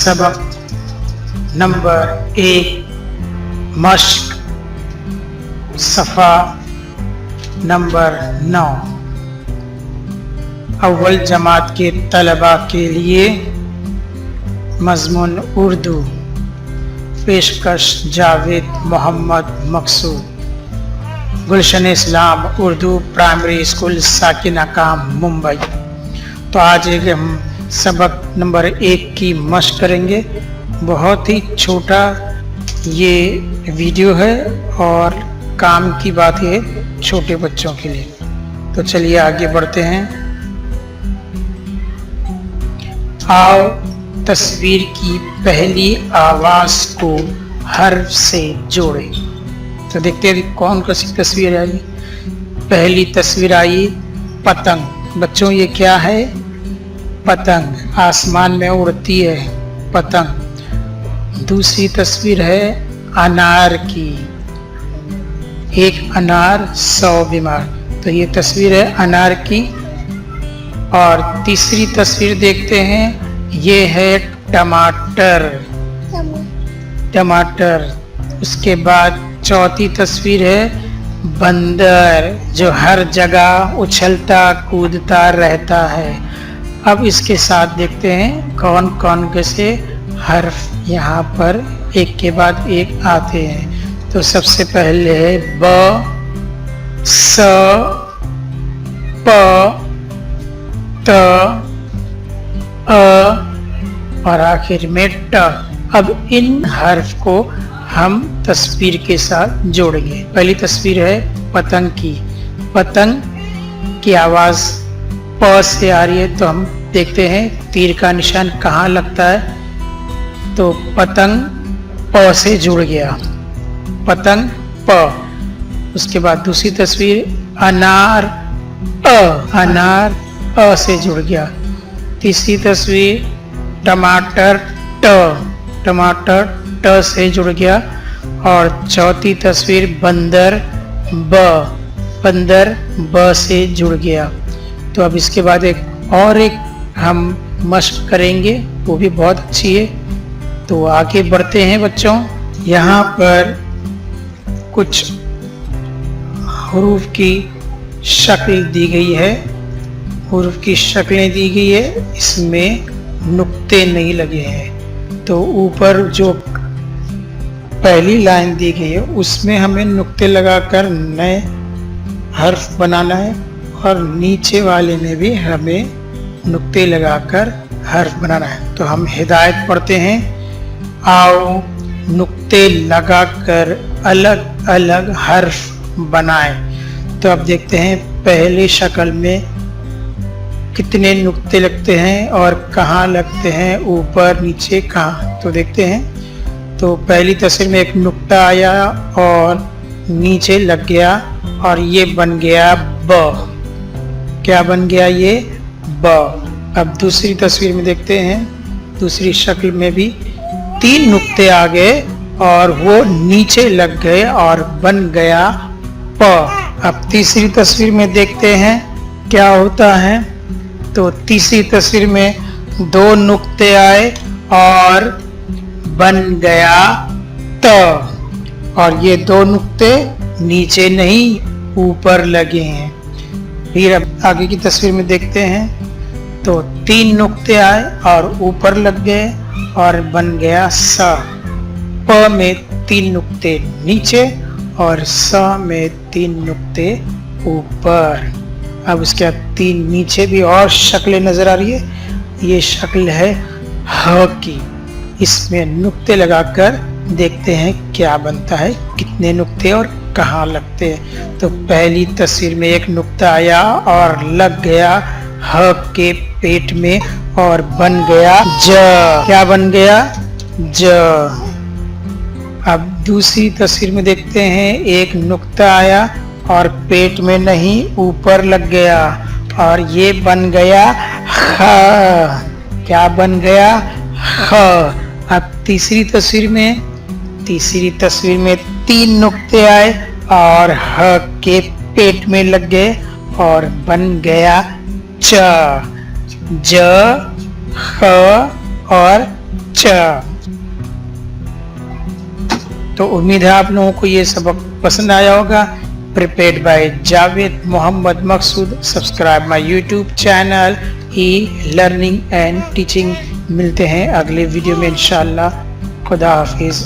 सबक नंबर 1 मश्क सफ़ा नंबर 9 अव्वल जमात के तलबा के लिए मज़मून उर्दू पेशकश जावेद मोहम्मद मकसूद गुलशन इस्लाम उर्दू प्राइमरी स्कूल साकिना काम मुंबई। तो आज हम सबक नंबर 1 की मश्क करेंगे। बहुत ही छोटा ये वीडियो है और काम की बात है छोटे बच्चों के लिए। तो चलिए आगे बढ़ते हैं। आओ तस्वीर की पहली आवाज को हर्फ से जोड़े। तो देखते हैं कौन सी तस्वीर आई। पहली तस्वीर आई पतंग। बच्चों ये क्या है? पतंग, आसमान में उड़ती है पतंग। दूसरी तस्वीर है अनार की। एक अनार 100 बीमार। तो ये तस्वीर है अनार की। और तीसरी तस्वीर देखते हैं, ये है टमाटर। टमाटर। उसके बाद चौथी तस्वीर है बंदर, जो हर जगह उछलता कूदता रहता है। अब इसके साथ देखते हैं कौन कौन कैसे हर्फ यहाँ पर एक के बाद एक आते हैं। तो सबसे पहले है ब, स, प, त, अ और आखिर में ट। अब इन हर्फ को हम तस्वीर के साथ जोड़ेंगे। पहली तस्वीर है पतंग की। पतंग की आवाज प से आ रही है, तो हम देखते हैं तीर का निशान कहाँ लगता है। तो पतंग प से जुड़ गया, पतंग प। उसके बाद दूसरी तस्वीर अनार अ, अनार अ से जुड़ गया। तीसरी तस्वीर टमाटर ट, टमाटर ट से जुड़ गया। और चौथी तस्वीर बंदर ब, बंदर ब से जुड़ गया। तो अब इसके बाद एक हम मश्क करेंगे, वो भी बहुत अच्छी है। तो आगे बढ़ते हैं बच्चों। यहाँ पर कुछ हुरूफ की शक्ल दी गई है। हुरूफ की शक्लें दी गई है, इसमें नुक्ते नहीं लगे हैं। तो ऊपर जो पहली लाइन दी गई है उसमें हमें नुक्ते लगाकर नए हर्फ बनाना है, और नीचे वाले में भी हमें नुक्ते लगाकर हर्फ बनाना है। तो हम हिदायत पढ़ते हैं। आओ नुक्ते लगाकर अलग अलग हर्फ बनाएं। तो अब देखते हैं पहले शक्ल में कितने नुक्ते लगते हैं और कहाँ लगते हैं, ऊपर नीचे कहाँ। तो देखते हैं। तो पहली तस्वीर में एक नुक्ता आया और नीचे लग गया, और ये बन गया ब। क्या बन गया? ये ब। अब दूसरी तस्वीर में देखते हैं, दूसरी शक्ल में भी 3 नुक्ते आ गए और वो नीचे लग गए और बन गया प। अब तीसरी तस्वीर में देखते हैं क्या होता है। तो तीसरी तस्वीर में 2 नुक्ते आए और बन गया त, और ये 2 नुक्ते नीचे नहीं ऊपर लगे हैं। फिर अब आगे की तस्वीर में देखते हैं, तो 3 नुक्ते आए और ऊपर लग गए और बन गया स। प में 3 नुक्ते नीचे और स में 3 नुक्ते ऊपर। अब उसके बाद 3 नीचे भी और शक्लें नजर आ रही है। ये शक्ल है ह की। इसमें नुक्ते लगाकर देखते हैं क्या बनता है, कितने नुक्ते और कहाँ लगते हैं। तो पहली तस्वीर में एक नुक्ता आया और लग गया ह के पेट में और बन गया ज। क्या बन गया? ज। अब दूसरी तस्वीर में देखते हैं, एक नुक्ता आया और पेट में नहीं ऊपर लग गया, और ये बन गया ख। क्या बन गया? ख। अब तीसरी तस्वीर में 3 नुक्ते आए और ह के पेट में लग गए और बन गया च। ज, ख और च। तो उम्मीद है आप लोगों को ये सबक पसंद आया होगा। Prepared by Javed Mohammad Maqsood. Subscribe my YouTube channel e learning and teaching. मिलते हैं अगले वीडियो में इंशाअल्लाह। खुदा हाफिज।